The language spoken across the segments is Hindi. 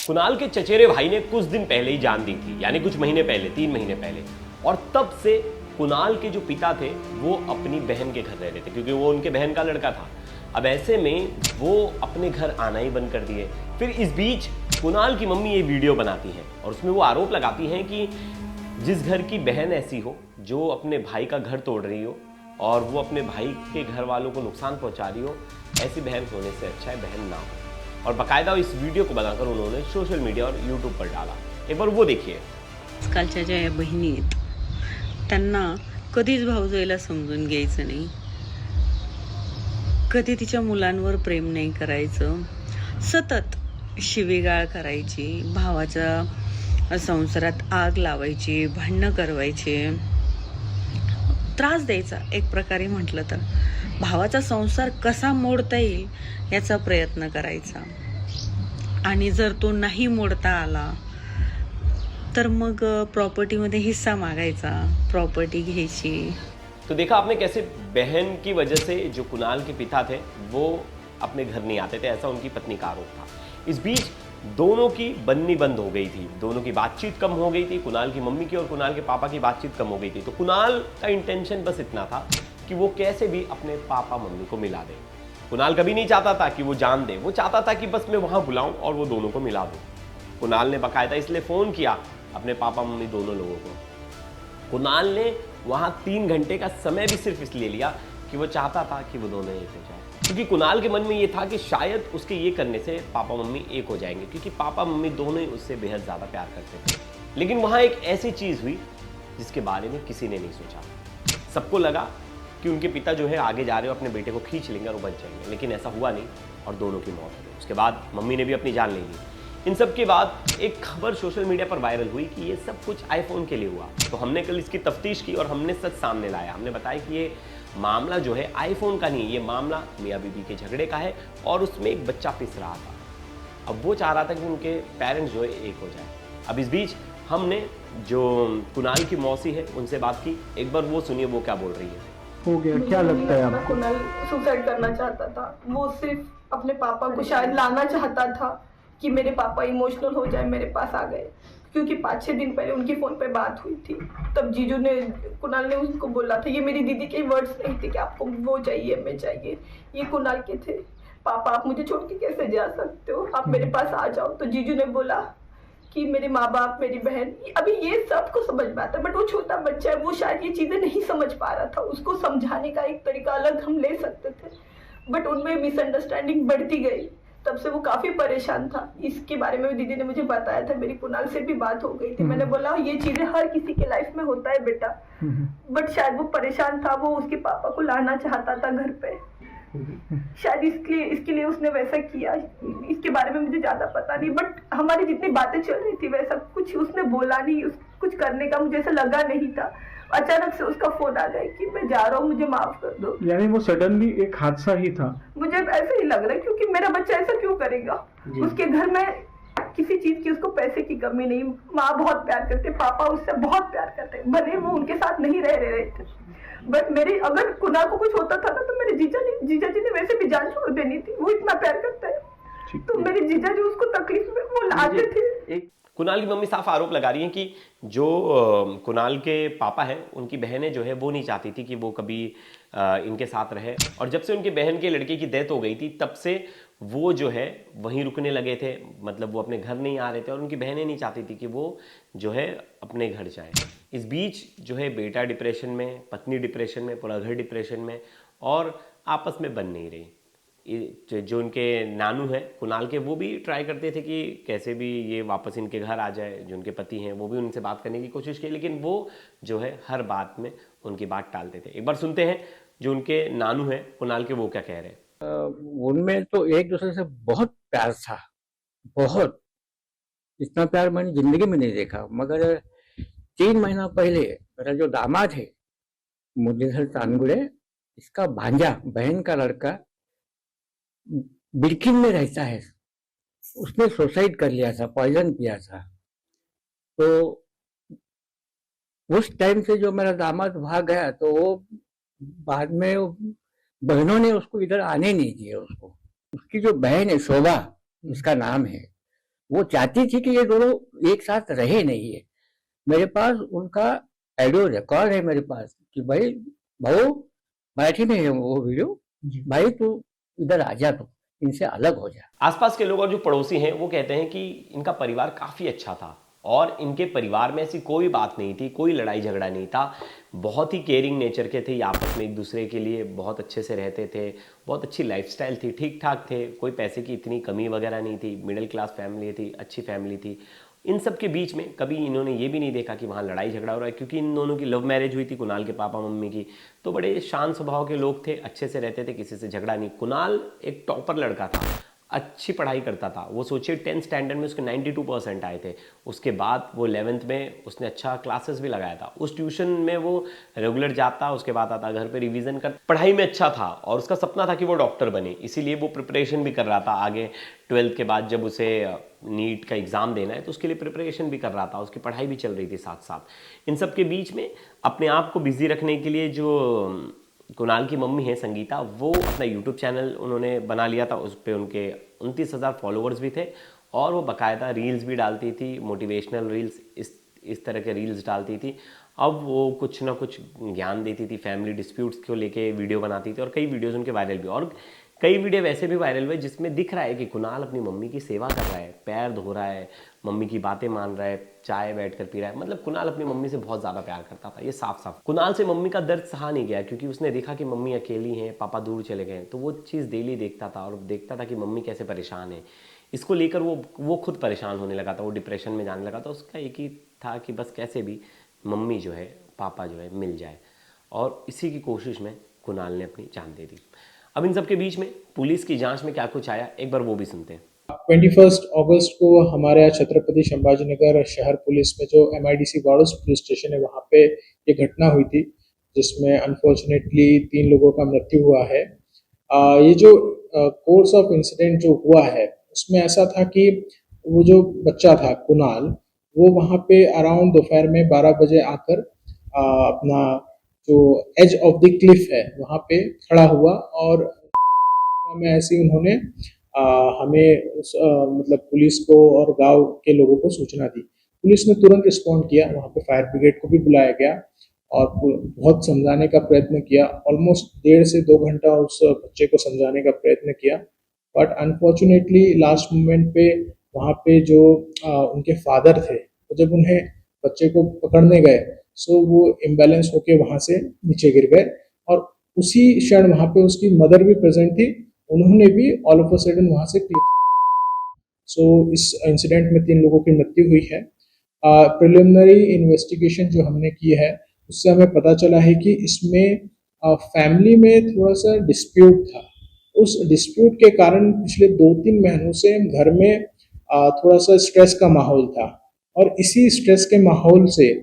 कुणाल के चचेरे भाई ने कुछ दिन पहले ही जान दी थी, यानी कुछ महीने पहले, 3 महीने पहले। और तब से कुणाल के जो पिता थे वो अपनी बहन के घर रह रहे थे, क्योंकि वो उनके बहन का लड़का था। अब ऐसे में वो अपने घर आना ही बंद कर दिए। फिर इस बीच कुणाल की मम्मी ये वीडियो बनाती हैं और उसमें वो आरोप लगाती हैं कि जिस घर की बहन ऐसी हो जो अपने भाई का घर तोड़ रही हो और वो अपने भाई के घर वालों को नुकसान पहुंचा रही हो, ऐसी बहन होने से अच्छा है बहन ना हो। और बाकायदा इस वीडियो को बनाकर उन्होंने सोशल मीडिया और यूट्यूब पर डाला। एक बार वो देखिए। आजकालच्या ज्या या बहिणी आहेत त्यांना कधीच भाऊजाईला समजून घ्यायचं नाही, कधी तिच्या मुलांवर प्रेम नाही करायचं, सतत शिवीगाळ करायची, भावाच्या संसारात आग लावायची, भांडणं करवायची, त्रास द्यायचा। एक प्रकारे म्हटलं तर भावाचा संसार कसा मोडता येईल याचा प्रयत्न करायचा, आणि जर तो नाही मोडता आला तर मग प्रॉपर्टीमध्ये हिस्सा मागायचा, प्रॉपर्टी घ्यायची। तो देखा आपने कैसे बहन की वजह से जो कुणाल के पिता थे वो अपने घर नहीं आते थे, ऐसा उनकी पत्नी का आरोप था। इस बीच दोनों की बननी बंद हो गई थी, दोनों की बातचीत कम हो गई थी, कुणाल की मम्मी की और कुणाल के पापा की बातचीत कम हो गई थी। तो कुणाल का इंटेंशन बस इतना था कि वो कैसे भी अपने पापा मम्मी को मिला दे। कुणाल कभी नहीं चाहता था कि वो जान दे, वो चाहता था कि बस मैं वहां बुलाऊं और वो दोनों को मिला दूं। कुणाल ने बाकायदा इसलिए फोन किया अपने पापा मम्मी दोनों लोगों को। कुणाल ने वहां 3 घंटे का समय भी सिर्फ इसलिए लिया कि वो चाहता था कि वो दोनों एक हो जाए, क्योंकि कुणाल के मन में ये था कि शायद उसके ये करने से पापा मम्मी एक हो जाएंगे, क्योंकि पापा मम्मी दोनों ही उससे बेहद ज़्यादा प्यार करते थे। लेकिन वहाँ एक ऐसी चीज़ हुई जिसके बारे में किसी ने नहीं सोचा। सबको लगा कि उनके पिता जो है आगे जा रहे हो, अपने बेटे को खींच लेंगे और वो बच जाएंगे, लेकिन ऐसा हुआ नहीं और दोनों की मौत हो गई। उसके बाद मम्मी ने भी अपनी जान ले ली। इन सब के बाद एक खबर सोशल मीडिया पर वायरल हुई कि ये सब कुछ आईफोन के लिए हुआ। तो हमने कल इसकी तफ्तीश की और हमने सच सामने लाया। हमने बताया कि ये मामला जो है आईफोन का नहीं, ये मामला मियाँ बीबी के झगड़े का है और उसमें एक बच्चा पिस रहा था। अब वो चाह रहा था कि उनके पेरेंट्स जो है एक हो जाए। अब इस बीच हमने जो कुणाल की मौसी है उनसे बात की, एक बार वो सुनिए वो क्या बोल रही है। हो गया, क्या लगता है आपको? कुणाल सुसाइड करना चाहता था। वो सिर्फ अपने पापा को शायद लाना चाहता था कि मेरे पापा इमोशनल हो जाए, मेरे पास आ गए, क्योंकि 5-6 दिन पहले उनकी फोन पे बात हुई थी। तब जीजू ने, कुणाल ने उसको बोला था, ये मेरी दीदी के वर्ड्स नहीं थे कि आपको वो चाहिए मैं चाहिए, ये कुणाल के थे। पापा आप मुझे छोड़ के कैसे जा सकते हो, आप मेरे पास आ जाओ। तो जीजू ने बोला कि मेरे माँ बाप, मेरी बहन, अभी ये सबको समझ में आता है, बट वो छोटा बच्चा है, वो शायद ये चीजें नहीं समझ पा रहा था। उसको समझाने का एक तरीका अलग हम ले सकते थे, बट उनमें मिसअंडरस्टैंडिंग बढ़ती गई। तब से वो काफी परेशान था। इसके बारे में दीदी ने मुझे बताया था, मेरी कुणाल से भी बात हो गई थी। मैंने बोला ये चीजें हर किसी के लाइफ में होता है बेटा, बट शायद वो परेशान था, वो उसके पापा को लाना चाहता था घर पे, शायद इसके लिए उसने वैसा किया। इसके बारे में मुझे ज्यादा पता नहीं, बट हमारी जितनी बातें चल रही थी वैसा कुछ उसने बोला नहीं, कुछ करने का मुझे ऐसा लगा नहीं था। अचानक से उसका फोन आ गया कि मैं जा रहा हूँ, मुझे माफ कर दो। यानी वो सडनली एक हादसा ही था। मुझे ऐसा ही लग रहा है, क्योंकि मेरा बच्चा ऐसा क्यों करेगा। उसके घर में किसी चीज की उसको पैसे की कमी नहीं, माँ बहुत प्यार करते, पापा उससे बहुत प्यार करते, भले वो उनके साथ नहीं रह रहे थे, बट मेरी अगर कुणाल को कुछ होता था ना तो मेरे जीजा जी ने वैसे भी जान छोड़ देनी थी, वो इतना प्यार करता है। तो मेरे जीजा जी उसको तकलीफ में वो लाते थे। कुणाल की मम्मी साफ आरोप लगा रही हैं कि जो कुणाल के पापा हैं उनकी बहनें जो है वो नहीं चाहती थी कि वो कभी इनके साथ रहे, और जब से उनकी बहन के लड़के की डेथ हो गई थी तब से वो जो है वहीं रुकने लगे थे, मतलब वो अपने घर नहीं आ रहे थे, और उनकी बहनें नहीं चाहती थी कि वो जो है अपने घर जाए। इस बीच जो है बेटा डिप्रेशन में, पत्नी डिप्रेशन में, पूरा घर डिप्रेशन में, और आपस में बन नहीं रही। जो उनके नानू हैं कुणाल के, वो भी ट्राई करते थे कि कैसे भी ये वापस इनके घर आ जाए। जो उनके पति हैं वो भी उनसे बात करने की कोशिश की, लेकिन वो जो है हर बात में उनकी बात टालते थे। एक बार सुनते हैं जो उनके नानू हैं कुणाल के, वो क्या कह रहे हैं। उनमें तो एक दूसरे से बहुत प्यार था, बहुत, इतना प्यार मैंने जिंदगी में नहीं देखा। मगर 3 महीना पहले मेरा जो दामाद है मुरलीधर तानगुड़े, इसका भांजा, बहन का लड़का बिल्किन में रहता है, उसने सुसाइड कर लिया था, पॉइजन पिया था। तो उस टाइम से जो मेरा दामाद भाग गया, तो वो बाद में बहनों ने उसको इधर आने नहीं दिया। उसको, उसकी जो बहन है शोभा, उसका नाम है, वो चाहती थी कि ये दोनों एक साथ रहे नहीं है। मेरे पास उनका ऑडियो रिकॉर्ड है मेरे पास कि भाई भाऊ बैठी नहीं है वो वीडियो, भाई तू इधर आ जा, तू इनसे अलग हो जा। आसपास के लोग और जो पड़ोसी हैं वो कहते हैं कि इनका परिवार काफ़ी अच्छा था और इनके परिवार में ऐसी कोई बात नहीं थी, कोई लड़ाई झगड़ा नहीं था, बहुत ही केयरिंग नेचर के थे, आपस में एक दूसरे के लिए बहुत अच्छे से रहते थे, बहुत अच्छी लाइफस्टाइल थी, ठीक ठाक थे, कोई पैसे की इतनी कमी वगैरह नहीं थी, मिडिल क्लास फैमिली थी, अच्छी फैमिली थी। इन सब के बीच में कभी इन्होंने ये भी नहीं देखा कि वहाँ लड़ाई झगड़ा हो रहा है, क्योंकि इन दोनों की लव मैरिज हुई थी, कुणाल के पापा मम्मी की, तो बड़े शांत स्वभाव के लोग थे, अच्छे से रहते थे, किसी से झगड़ा नहीं। कुणाल एक टॉपर लड़का था, अच्छी पढ़ाई करता था, वो सोचिए 10th स्टैंडर्ड में उसके 92% आए थे, उसके बाद वो 11th में उसने अच्छा क्लासेस भी लगाया था, उस ट्यूशन में वो रेगुलर जाता, उसके बाद आता घर पे रिवीजन कर, पढ़ाई में अच्छा था और उसका सपना था कि वो डॉक्टर बने, इसीलिए वो प्रिपरेशन भी कर रहा था आगे 12th के बाद जब उसे नीट का एग्ज़ाम देना है तो उसके लिए प्रिपरेशन भी कर रहा था, उसकी पढ़ाई भी चल रही थी साथ साथ। इन सब के बीच में अपने आप को बिजी रखने के लिए जो कुणाल की मम्मी है संगीता, वो अपना यूट्यूब चैनल उन्होंने बना लिया था, उस पर उनके 29,000 फॉलोअर्स भी थे और वो बाकायदा रील्स भी डालती थी, मोटिवेशनल रील्स, इस तरह के रील्स डालती थी। अब वो कुछ ना कुछ ज्ञान देती थी, फैमिली डिस्प्यूट्स को लेके वीडियो बनाती थी और कई वीडियोज़ उनके वायरल भी, और कई वीडियो वैसे भी वायरल हुए जिसमें दिख रहा है कि कुणाल अपनी मम्मी की सेवा कर रहा है, पैर धो रहा है, मम्मी की बातें मान रहा है, चाय बैठ कर पी रहा है, मतलब कुणाल अपनी मम्मी से बहुत ज़्यादा प्यार करता था, ये साफ साफ। कुणाल से मम्मी का दर्द सहा नहीं गया क्योंकि उसने देखा कि मम्मी अकेली हैं, पापा दूर चले गए, तो वो चीज़ डेली देखता था और देखता था कि मम्मी कैसे परेशान है। इसको लेकर वो खुद परेशान होने लगा था, वो डिप्रेशन में जाने लगा था। उसका एक ही था कि बस कैसे भी मम्मी जो है, पापा जो है मिल जाए, और इसी की कोशिश में कुणाल ने अपनी जान दे दी। अब इन सब के बीच में पुलिस की जांच में क्या कुछ आया, एक बार वो भी सुनते हैं। 21 अगस्त को हमारे यहाँ छत्रपति संभाजीनगर शहर पुलिस में जो MIDC वाड़ोस पुलिस स्टेशन है वहाँ पे ये घटना हुई थी, जिसमें अनफॉर्चुनेटली 3 लोगों का मृत्यु हुआ है। ये जो कोर्स ऑफ इंसिडेंट जो हुआ है उसमें ऐसा था कि वो जो बच्चा था कुणाल, वो वहाँ पे अराउंड दोपहर में 12 बजे आकर अपना जो एज ऑफ द क्लिफ है वहाँ पे खड़ा हुआ और में ऐसे ही उन्होंने हमें मतलब पुलिस को और गांव के लोगों को सूचना दी। पुलिस ने तुरंत रिस्पॉन्ड किया, वहाँ पे फायर ब्रिगेड को भी बुलाया गया और बहुत समझाने का प्रयत्न किया। ऑलमोस्ट 1.5 से 2 घंटा उस बच्चे को समझाने का प्रयत्न किया, बट अनफॉर्चुनेटली लास्ट मोमेंट पे वहाँ पे जो उनके फादर थे, तो जब उन्हें बच्चे को पकड़ने गए सो वो इम्बैलेंस होके वहाँ से नीचे गिर गए और उसी क्षण वहाँ पे उसकी मदर भी प्रेजेंट थी, उन्होंने भी ऑल ऑफ अ सडन वहाँ से सो इस इंसिडेंट में 3 लोगों की मृत्यु हुई है। प्रिलिमिनरी इन्वेस्टिगेशन जो हमने की है उससे हमें पता चला है कि इसमें फैमिली में थोड़ा सा डिस्प्यूट था। उस डिस्प्यूट के कारण पिछले 2-3 महीनों से घर में थोड़ा सा स्ट्रेस का माहौल था और इसी स्ट्रेस के माहौल से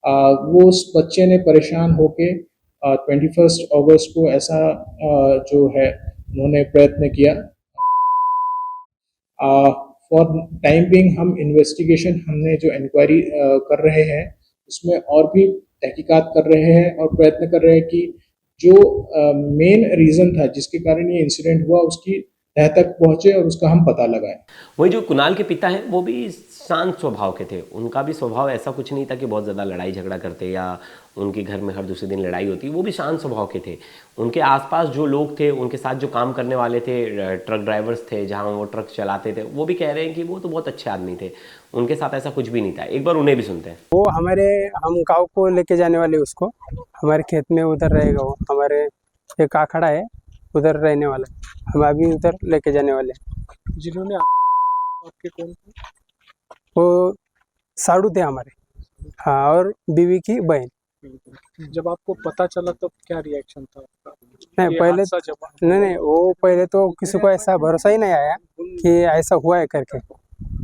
वो उस बच्चे ने परेशान होके 21 अगस्त को ऐसा जो है उन्होंने प्रयत्न किया। फॉर टाइम बिंग हम इन्वेस्टिगेशन हमने जो इंक्वायरी कर रहे हैं उसमें और भी तहकीकात कर रहे हैं और प्रयत्न कर रहे हैं कि जो मेन रीज़न था जिसके कारण ये इंसिडेंट हुआ उसकी तह तक पहुंचे और उसका हम पता लगाएं। वही जो कुणाल के पिता हैं वो भी शांत स्वभाव के थे, उनका भी स्वभाव ऐसा कुछ नहीं था कि बहुत ज़्यादा लड़ाई झगड़ा करते या उनके घर में हर दूसरे दिन लड़ाई होती, वो भी शांत स्वभाव के थे। उनके आसपास जो लोग थे, उनके साथ जो काम करने वाले थे, ट्रक ड्राइवर्स थे जहाँ वो ट्रक चलाते थे, वो भी कह रहे हैं कि वो तो बहुत अच्छे आदमी थे, उनके साथ ऐसा कुछ भी नहीं था। एक बार उन्हें भी सुनते हैं। वो हम गाँव को लेके जाने वाले, उसको हमारे खेत में उधर रहेगा, वो हमारे एक आखड़ा है उधर रहने वाला, हम अभी उधर लेके जाने वाले। जिन्होंने आपके कौन थे? वो साड़ू थे हमारे, हाँ, और बीवी की बहन। जब आपको पता चला तब क्या रिएक्शन था आपका? नहीं पहले नहीं, वो पहले तो किसी को ऐसा भरोसा ही नहीं आया कि ऐसा हुआ है करके,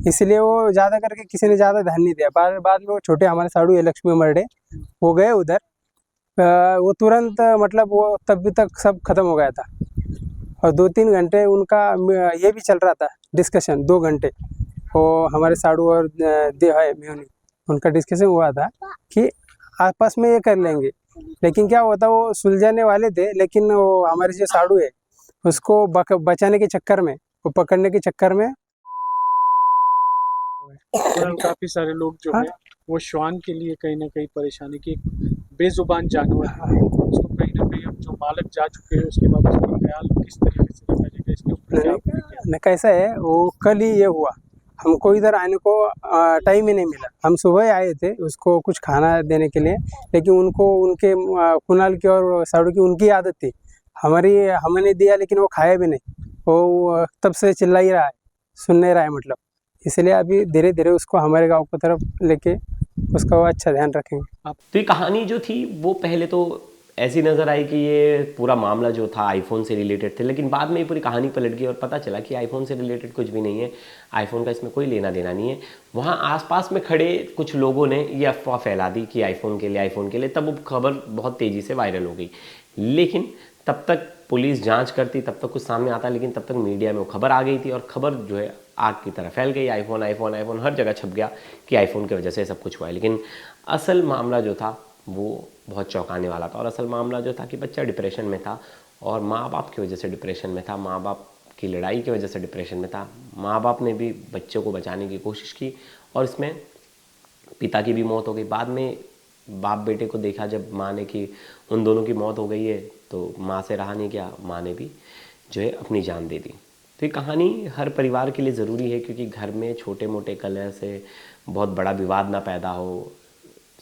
इसलिए वो ज़्यादा करके किसी ने ज़्यादा ध्यान नहीं दिया। बाद में वो छोटे हमारे साड़ू है लक्ष्मी मर्डे, वो गए उधर, वो तुरंत मतलब वो तब तक सब खत्म हो गया था और 2-3 घंटे उनका ये भी चल रहा था डिस्कशन, 2 घंटे वो हमारे साड़ू और देव है म्योनी, उनका डिस्कशन हुआ था कि आपस में ये कर लेंगे। लेकिन क्या होता, वो सुलझाने वाले थे, लेकिन वो हमारे जो साड़ू है उसको बचाने के चक्कर में, वो पकड़ने के चक्कर में कुणाल, काफी सारे लोग जो हाँ। है वो श्वान के लिए कहीं ना कहीं परेशानी की, बेजुबान जानवर है, उसको कहीं ना कहीं अब जो मालक जा चुके हैं उसके बाद उसका ख्याल किस तरीके से रखा जाएगा, इसके ऊपर क्या आपकी क्या? न कैसा है, वो कल ही ये हुआ, हमको इधर आने को टाइम ही नहीं मिला। हम सुबह आए थे उसको कुछ खाना देने के लिए, लेकिन उनको उनके कुणाल की और साड़ू की उनकी आदत थी, हमारी हमने दिया लेकिन वो खाया भी नहीं। वो तब से चिल्ला ही रहा है, सुन नहीं रहा है मतलब। इसलिए अभी धीरे धीरे उसको हमारे गांव की तरफ लेके उसका वो अच्छा ध्यान रखेंगे। तो ये कहानी जो थी वो पहले तो ऐसी नज़र आई कि ये पूरा मामला जो था आईफोन से रिलेटेड थे, लेकिन बाद में ये पूरी कहानी पलट गई और पता चला कि आईफोन से रिलेटेड कुछ भी नहीं है, आईफोन का इसमें कोई लेना देना नहीं है। वहाँ आसपास में खड़े कुछ लोगों ने ये अफवाह फैला दी कि आईफोन के लिए, तब वो खबर बहुत तेज़ी से वायरल हो गई। लेकिन तब तक पुलिस जांच करती, तब तक कुछ सामने आता, लेकिन तब तक मीडिया में वो खबर आ गई थी और खबर जो है आग की तरह फैल गई। आईफोन आईफोन आईफोन हर जगह छप गया कि आईफोन की वजह से सब कुछ हुआ है। लेकिन असल मामला जो था वो बहुत चौंकाने वाला था, और असल मामला जो था कि बच्चा डिप्रेशन में था और माँ बाप की वजह से डिप्रेशन में था, माँ बाप की लड़ाई की वजह से डिप्रेशन में था। माँ बाप ने भी बच्चों को बचाने की कोशिश की और इसमें पिता की भी मौत हो गई। बाद में बाप बेटे को देखा जब माँ ने कि उन दोनों की मौत हो गई है, तो माँ से रहा नहीं गया, माँ ने भी जो है अपनी जान दे दी। तो ये कहानी हर परिवार के लिए ज़रूरी है, क्योंकि घर में छोटे मोटे कलह से बहुत बड़ा विवाद ना पैदा हो।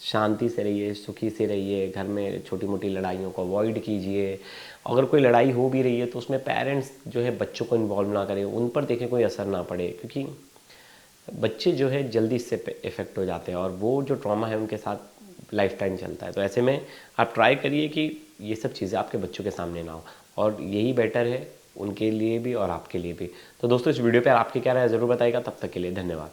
शांति से रहिए, सुखी से रहिए, घर में छोटी मोटी लड़ाइयों को अवॉइड कीजिए। अगर कोई लड़ाई हो भी रही है तो उसमें पेरेंट्स जो है बच्चों को इन्वॉल्व ना करें, उन पर देखें कोई असर ना पड़े, क्योंकि बच्चे जो है जल्दी इससे इफ़ेक्ट हो जाते हैं और वो जो ट्रॉमा है उनके साथ लाइफ टाइम चलता है। तो ऐसे में आप ट्राई करिए कि ये सब चीज़ें आपके बच्चों के सामने ना हो, और यही बेटर है उनके लिए भी और आपके लिए भी। तो दोस्तों, इस वीडियो पे आपकी क्या राय है ज़रूर बताइएगा। तब तक के लिए धन्यवाद।